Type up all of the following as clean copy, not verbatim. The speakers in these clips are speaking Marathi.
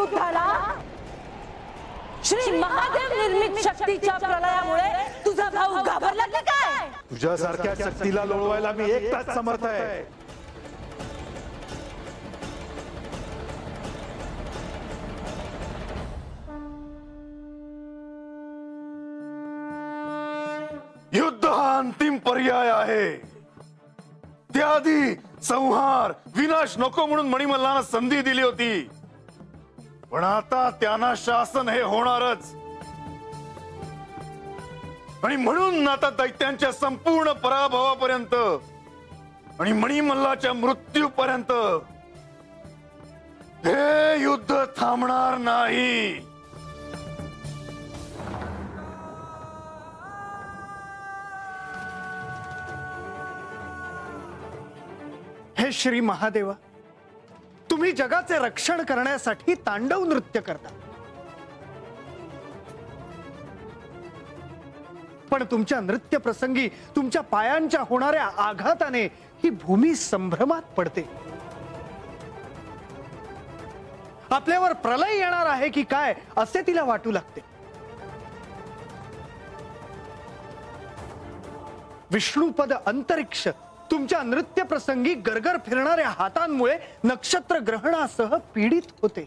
युद्ध झाला? श्री महादेव निर्मित शक्तीच्या प्रलयामुळे तुझा भाऊ घाबरला की काय? तुझ्यासारख्या शक्तीला लोळवायला मी एकटाच समर्थ आहे. युद्ध हा अंतिम पर्याय आहे. त्याआधी संहार विनाश नको म्हणून मणिमल्लांना संधी दिली होती, पण आता त्यांना शासन हे होणारच. आणि म्हणून आता दैत्यांच्या संपूर्ण पराभवापर्यंत आणि मणिमल्लाच्या मृत्यूपर्यंत हे युद्ध थांबणार नाही. हे श्री महादेवा, तुम्ही जगाचे रक्षण करण्यासाठी तांडव नृत्य करता, पण तुमच्या नृत्य प्रसंगी तुमच्या पायांच्या होणाऱ्या आघाताने ही भूमी संभ्रमात पडते. आपल्यावर प्रलय येणार आहे की काय असे तिला वाटू लागते. विष्णुपद अंतरिक्ष तुमच्या नृत्य प्रसंगी गरगर फिरणाऱ्या हातांमुळे नक्षत्र ग्रहणासह पीडित होते.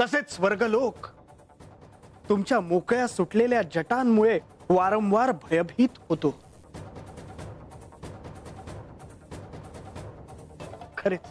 तसेच स्वर्गलोक तुमच्या मोकळ्या सुटलेल्या जटांमुळे वारंवार भयभीत होतो. खरेच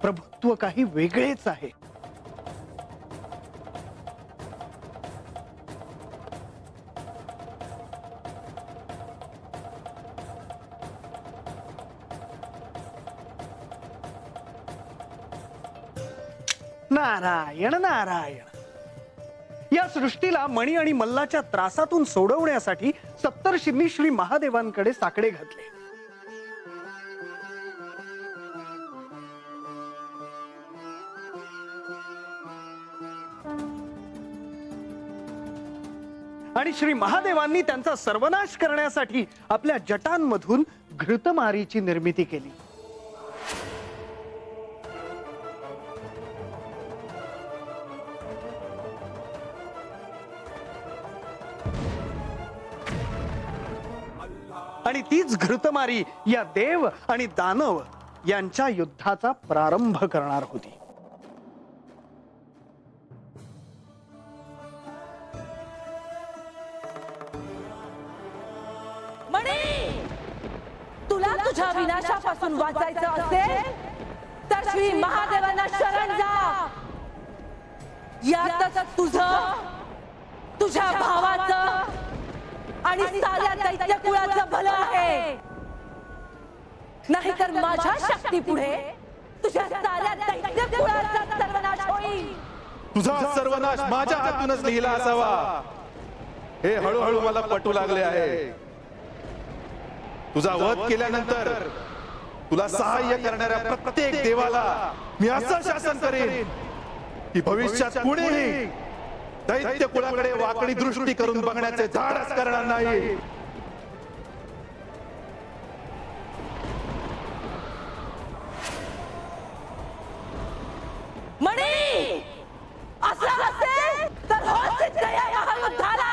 प्रभुत्व काही वेगळेच आहे. नारायण नारायण. या सृष्टीला मणी आणि मल्लाच्या त्रासातून सोडवण्यासाठी सप्तर्षींनी श्री महादेवांकडे साकडे घातले. आणि श्री महादेवांनी त्यांचा सर्वनाश करण्यासाठी आपल्या जटांमधून घृतमारीची निर्मिती केली. आणि तीच घृतमारी या देव आणि दानव यांच्या युद्धाचा प्रारंभ करणार होती. मणी, तुला तुझ्या विनाशापासून वाचायचं असेल तर श्री महादेवांना शरण जा. यातच तुझं, तुझ्या भावाचं आणि साऱ्या दैत्य कुळाचं भलं आहे. नाहीतर माझ्या शक्ती पुढे तुझ्या साऱ्या दैत्य कुळाचा सर्वनाश होईल. तुझा सर्वनाश माझ्या हातूनच लिहिला असावा हे हळूहळू मला पटू लागले आहे. तुझा वध केल्यानंतर तुला सहाय्य करणाऱ्या प्रत्येक देवाला मी असं शासन करेन की भविष्यात कुणीही दैत्य कुळाकडे वाकडी दृष्टी करून बघण्याचे धाडस करणार नाही. मणी, असं असेल तर हो सिद्ध या महायुद्धाला.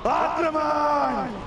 आक्रमण!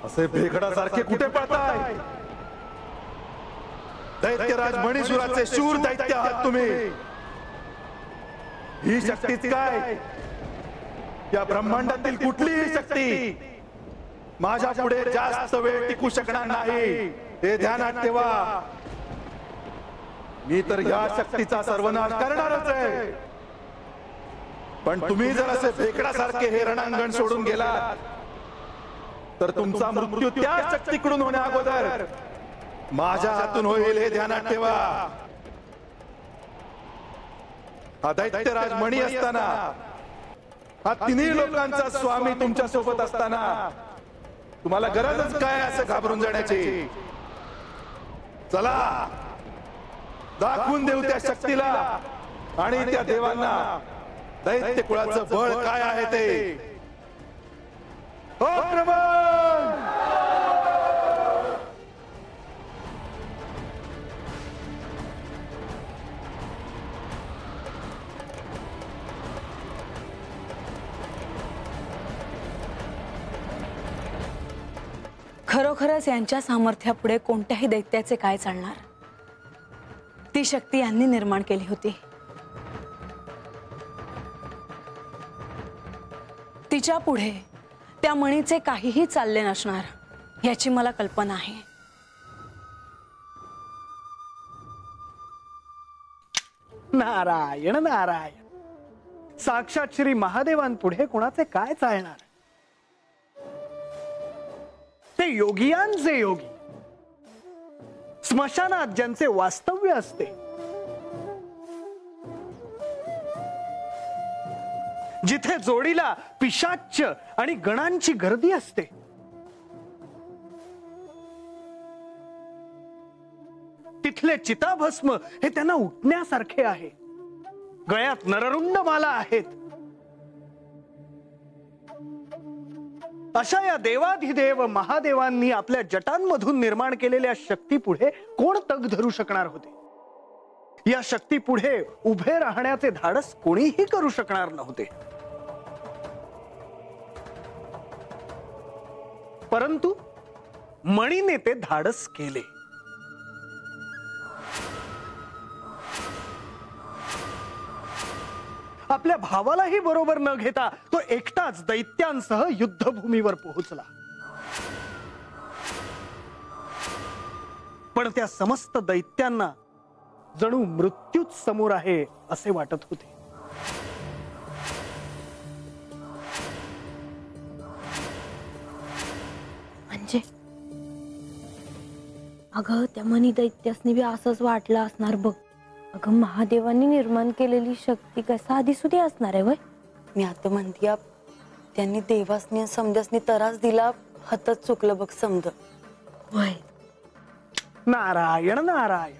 असे भेकडासारखे कुठे पळताय? दैत्यराज मणिसुराचे शूर दैत्य आहात तुम्ही. ही शक्तीच काय? या ब्रह्मांडातील कुठलीही शक्ती माझ्या पुढे जास्त वेळ टिकू शकणार नाही, हे ध्यानात ठेवा. मी तर या शक्तीचा सर्वनाश करणारच आहे. पण तुम्ही जर असे भेकडासारखे हे रणांगण सोडून गेलात तर तुमचा मृत्यू त्या शक्तीकडून होण्या अगोदर माझ्या हातून होईल, हे ध्यानात ठेवा. हा दैत्यराज मणी असताना, हा तिन्ही लोकांचा स्वामी तुमच्या सोबत असताना तुम्हाला गरजच काय असं घाबरून जाण्याची? चला दाखवून देऊ त्या शक्तीला आणि त्या देवांना दैत्य कुळाचं बळ काय आहे ते. खरोखरच यांच्या सामर्थ्यापुढे कोणत्याही दैत्याचे काय चालणार? ती शक्ती यांनी निर्माण केली होती. तिच्या पुढे त्या मणीचे काहीही चालले नसणार याची मला कल्पना आहे. नारायण नारायण. साक्षात श्री महादेवांपुढे कोणाचे काय चालणार? ते योगियांचे योगी, स्मशानात ज्यांचे वास्तव्य असते, जिथे जोडीला पिशाच्च आणि गणांची गर्दी असते, तिथले चिताभस्म हे त्यांना उठण्यासारखे आहे. गळ्यात नररुंड माला आहेत. अशा या देवाधिदेव महादेवांनी आपल्या जटांमधून निर्माण केलेल्या शक्ती पुढे कोण तग धरू शकणार होते? या शक्ती पुढे उभे राहण्याचे धाडस कोणीही करू शकणार नव्हते. परंतु मणीने ते धाडस केले. आपल्या भावालाही बरोबर न घेता तो एकटाच दैत्यांसह युद्धभूमीवर पोहोचला. पण त्या समस्त दैत्यांना जणू मृत्यूच समोर आहे असे वाटत होते. म्हणजे अगं त्या मनी दैत्यासनी बी असंच वाटलं असणार बघ. अगं महादेवांनी निर्माण केलेली शक्ती कसा आधीसुधी असणार आहे वय. मी आता म्हणते त्यांनी देवासनी समजासनी त्रास दिला, हातच चुकलं बघ समज. वय नारायण नारायण.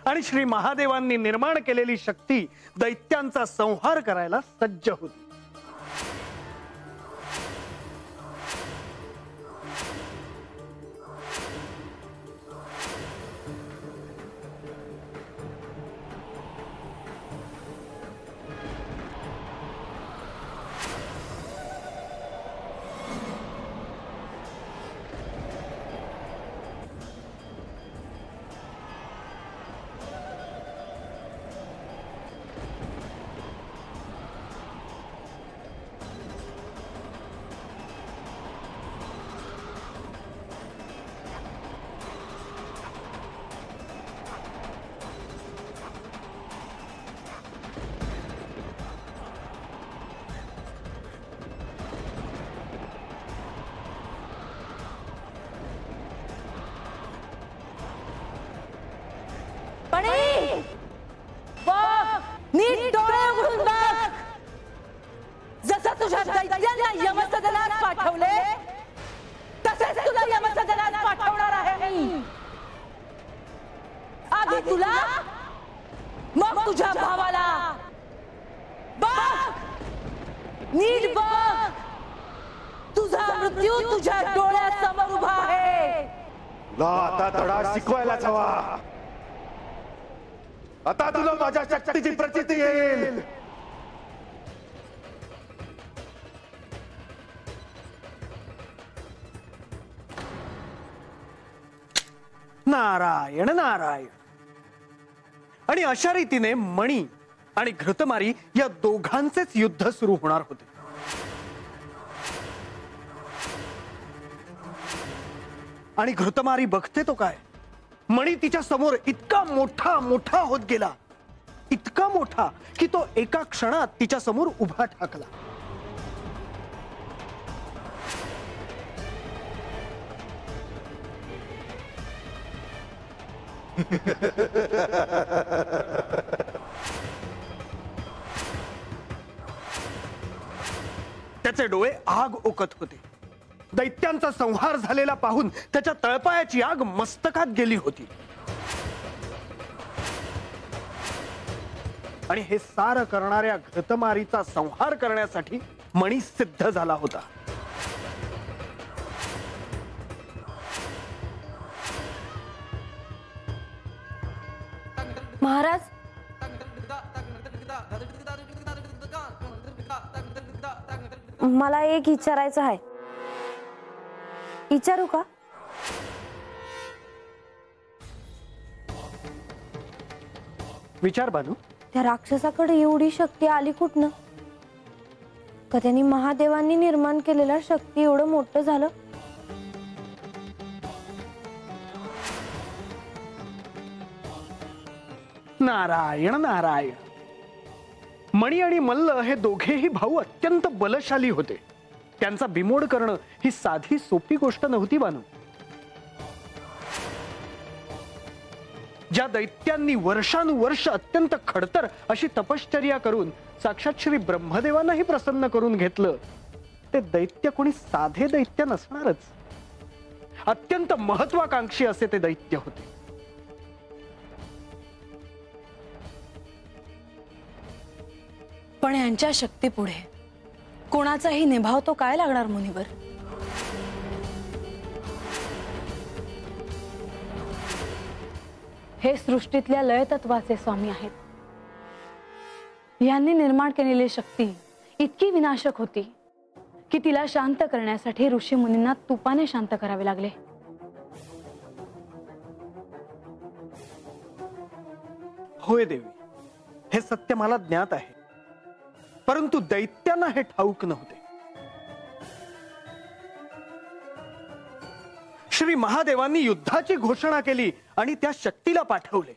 आणि श्री महादेवांनी निर्माण केलेली शक्ती दैत्यांचा संहार करायला सज्ज होती. नीट डोळे उघडून बघ. जसं तुझ्या दैत्यांना यमसदनात पाठवले तसेच तुला यमसदनात पाठवणार आहे मी. आधी तुला मग तुझ्या भावाला. बघ नीट बघ. तुझा मृत्यू तुझ्या डोळ्यासमोर उभा आहे. तुला आता धडा शिकवायलाच हवा. आता तुला माझ्या शक्तीची प्रचिती येईल. नारायण नारायण. आणि अशा रीतीने मणी आणि घृतमारी या दोघांचेच युद्ध सुरू होणार होते. आणि घृतमारी बघते तो काय, मणी तिच्या समोर इतका मोठा मोठा होत गेला, इतका मोठा की तो एका क्षणात तिच्या समोर उभा ठाकला. त्याचे डोळे आग ओकत होते. दैत्यांचा संहार झालेला पाहून त्याच्या तळपायाची आग मस्तकात गेली होती. आणि हे सार करणाऱ्या घृतमारीचा संहार करण्यासाठी मणी सिद्ध झाला होता. महाराज, मला एक विचारायचं आहे. विचारू का? विचार बानू. त्या राक्षसाकडे एवढी शक्ती आली कुठनं? का त्यांनी महादेवांनी निर्माण केलेल्या शक्ती एवढं मोठं झालं? नारायण नारायण. मणी आणि मल्ल हे दोघेही भाऊ अत्यंत बलशाली होते. त्यांचा बिमोड करणं ही साधी सोपी गोष्ट नव्हती बानू. ज्या दैत्यांनी वर्षानुवर्ष अत्यंत खडतर अशी तपश्चर्या करून साक्षात श्री ब्रह्मदेवांनाही प्रसन्न करून घेतलं, ते दैत्य कोणी साधे दैत्य नसणारच. अत्यंत महत्वाकांक्षी असे ते दैत्य होते. पण यांच्या शक्तीपुढे कोणाचाही निभाव तो काय लागणार मुनिवर? हे सृष्टीतल्या लय तत्वाचे स्वामी आहेत. यांनी निर्माण केलेली शक्ती इतकी विनाशक होती की तिला शांत करण्यासाठी ऋषी मुनींना तुपाने शांत करावे लागले. होय देवी, हे सत्य मला ज्ञात आहे. परंतु दैत्यांना हे ठाऊक नव्हते. श्री महादेवांनी युद्धाची घोषणा केली आणि त्या शक्तीला पाठवले.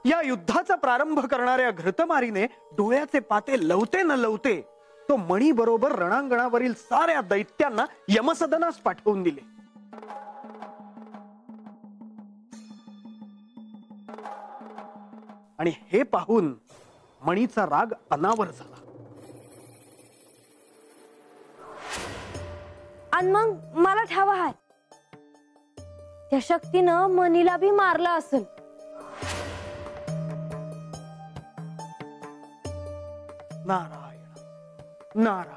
या युद्धाचा प्रारंभ करणाऱ्या घृतमारीने डोळ्याचे पाते लवते न लवते तो मणी बरोबर रणांगणावरील साऱ्या दैत्यांना यमसदनास पाठवून दिले. आणि हे पाहून मणीचा राग अनावर झाला. आणि मग मला ठावा हाय, त्या शक्तीनं मनीला बी मारलं असेल. नारायण नारायण.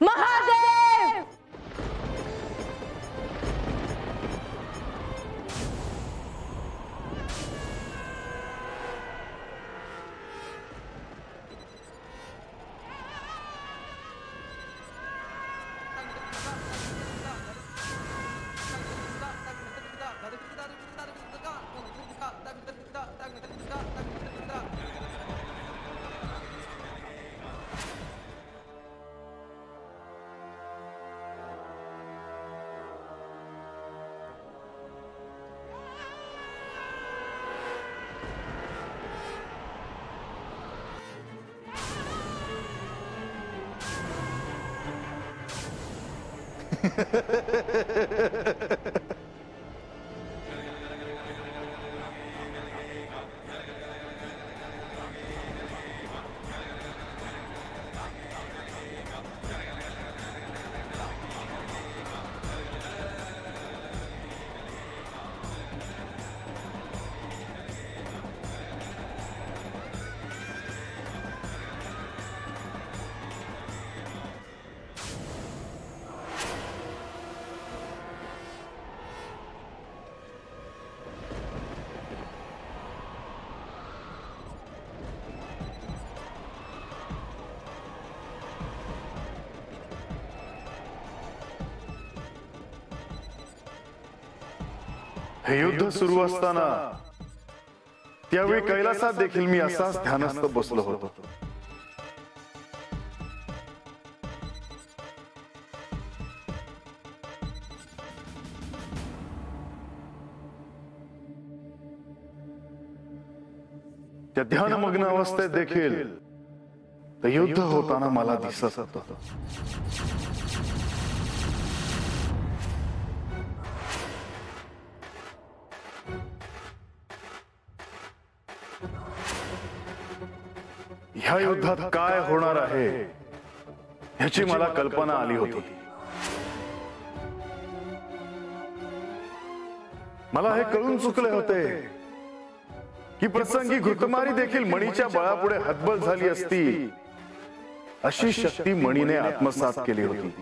महादेव! हे युद्ध सुरू असताना त्यावेळी कैलासात देखील मी असाच ध्यानस्थ बसलो होतो. त्या ध्यानमग्न अवस्थेत देखील ते युद्ध होताना मला दिसत होतं. ह्या युद्धात काय होणार आहे ह्याची मला कल्पना आली होती. मला हे कळून चुकले होते की प्रसंगी घृतमारी देखील मणीच्या बळापुढे हतबल झाली असती अशी शक्ती मणीने आत्मसात केली होती.